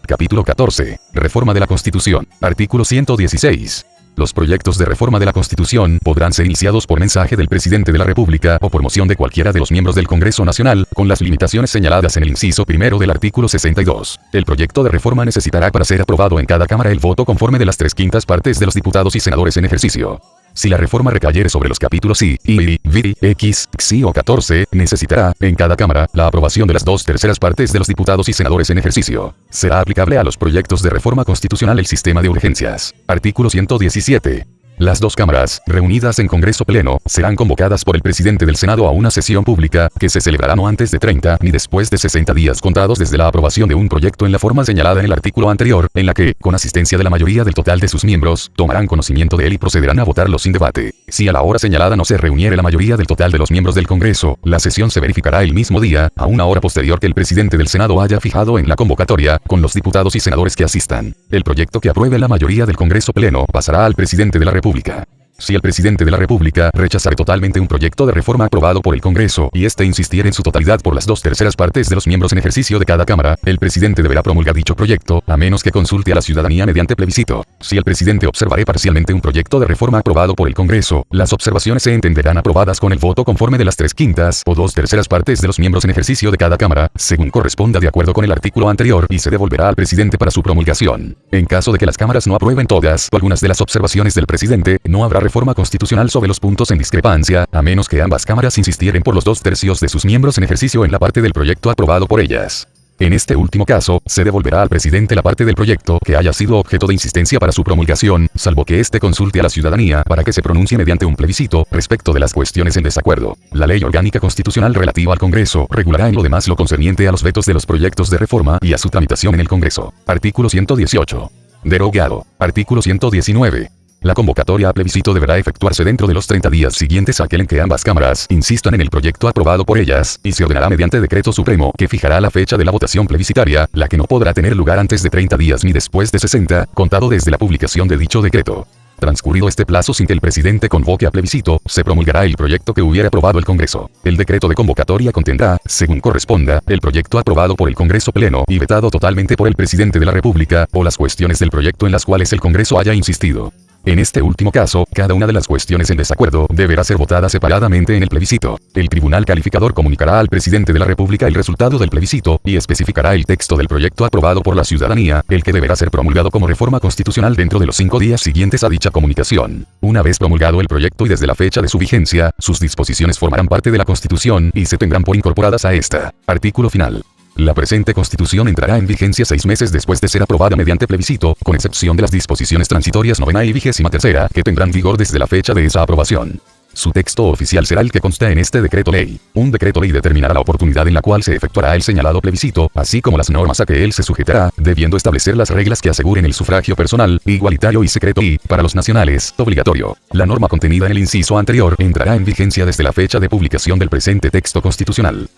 Capítulo 14. Reforma de la Constitución. Artículo 116. Los proyectos de reforma de la Constitución podrán ser iniciados por mensaje del Presidente de la República o por moción de cualquiera de los miembros del Congreso Nacional, con las limitaciones señaladas en el inciso primero del artículo 62. El proyecto de reforma necesitará para ser aprobado en cada Cámara el voto conforme de las 3/5 partes de los diputados y senadores en ejercicio. Si la reforma recayere sobre los capítulos I, V, X, XI o 14, necesitará, en cada Cámara, la aprobación de las 2/3 partes de los diputados y senadores en ejercicio. Será aplicable a los proyectos de reforma constitucional el sistema de urgencias. Artículo 117. Las dos cámaras, reunidas en Congreso Pleno, serán convocadas por el presidente del Senado a una sesión pública, que se celebrará no antes de 30 ni después de 60 días contados desde la aprobación de un proyecto en la forma señalada en el artículo anterior, en la que, con asistencia de la mayoría del total de sus miembros, tomarán conocimiento de él y procederán a votarlo sin debate. Si a la hora señalada no se reuniere la mayoría del total de los miembros del Congreso, la sesión se verificará el mismo día, a una hora posterior que el presidente del Senado haya fijado en la convocatoria, con los diputados y senadores que asistan. El proyecto que apruebe la mayoría del Congreso Pleno pasará al presidente de la República. Si el presidente de la República rechazare totalmente un proyecto de reforma aprobado por el Congreso y éste insistiere en su totalidad por las 2/3 partes de los miembros en ejercicio de cada Cámara, el presidente deberá promulgar dicho proyecto, a menos que consulte a la ciudadanía mediante plebiscito. Si el presidente observare parcialmente un proyecto de reforma aprobado por el Congreso, las observaciones se entenderán aprobadas con el voto conforme de las 3/5 o 2/3 partes de los miembros en ejercicio de cada Cámara, según corresponda de acuerdo con el artículo anterior, y se devolverá al presidente para su promulgación. En caso de que las cámaras no aprueben todas o algunas de las observaciones del presidente, no habrá reforma constitucional sobre los puntos en discrepancia, a menos que ambas cámaras insistieren por los 2/3 de sus miembros en ejercicio en la parte del proyecto aprobado por ellas. En este último caso, se devolverá al presidente la parte del proyecto que haya sido objeto de insistencia para su promulgación, salvo que éste consulte a la ciudadanía para que se pronuncie mediante un plebiscito respecto de las cuestiones en desacuerdo. La Ley Orgánica Constitucional relativa al Congreso regulará en lo demás lo concerniente a los vetos de los proyectos de reforma y a su tramitación en el Congreso. Artículo 118. Derogado. Artículo 119. La convocatoria a plebiscito deberá efectuarse dentro de los 30 días siguientes a aquel en que ambas cámaras insistan en el proyecto aprobado por ellas, y se ordenará mediante decreto supremo que fijará la fecha de la votación plebiscitaria, la que no podrá tener lugar antes de 30 días ni después de 60, contado desde la publicación de dicho decreto. Transcurrido este plazo sin que el presidente convoque a plebiscito, se promulgará el proyecto que hubiera aprobado el Congreso. El decreto de convocatoria contendrá, según corresponda, el proyecto aprobado por el Congreso Pleno y vetado totalmente por el presidente de la República, o las cuestiones del proyecto en las cuales el Congreso haya insistido. En este último caso, cada una de las cuestiones en desacuerdo deberá ser votada separadamente en el plebiscito. El tribunal calificador comunicará al presidente de la República el resultado del plebiscito y especificará el texto del proyecto aprobado por la ciudadanía, el que deberá ser promulgado como reforma constitucional dentro de los 5 días siguientes a dicha comunicación. Una vez promulgado el proyecto y desde la fecha de su vigencia, sus disposiciones formarán parte de la Constitución y se tendrán por incorporadas a esta. Artículo final. La presente Constitución entrará en vigencia 6 meses después de ser aprobada mediante plebiscito, con excepción de las disposiciones transitorias 9ª y 23ª, que tendrán vigor desde la fecha de esa aprobación. Su texto oficial será el que consta en este decreto ley. Un decreto ley determinará la oportunidad en la cual se efectuará el señalado plebiscito, así como las normas a que él se sujetará, debiendo establecer las reglas que aseguren el sufragio personal, igualitario y secreto y, para los nacionales, obligatorio. La norma contenida en el inciso anterior entrará en vigencia desde la fecha de publicación del presente texto constitucional.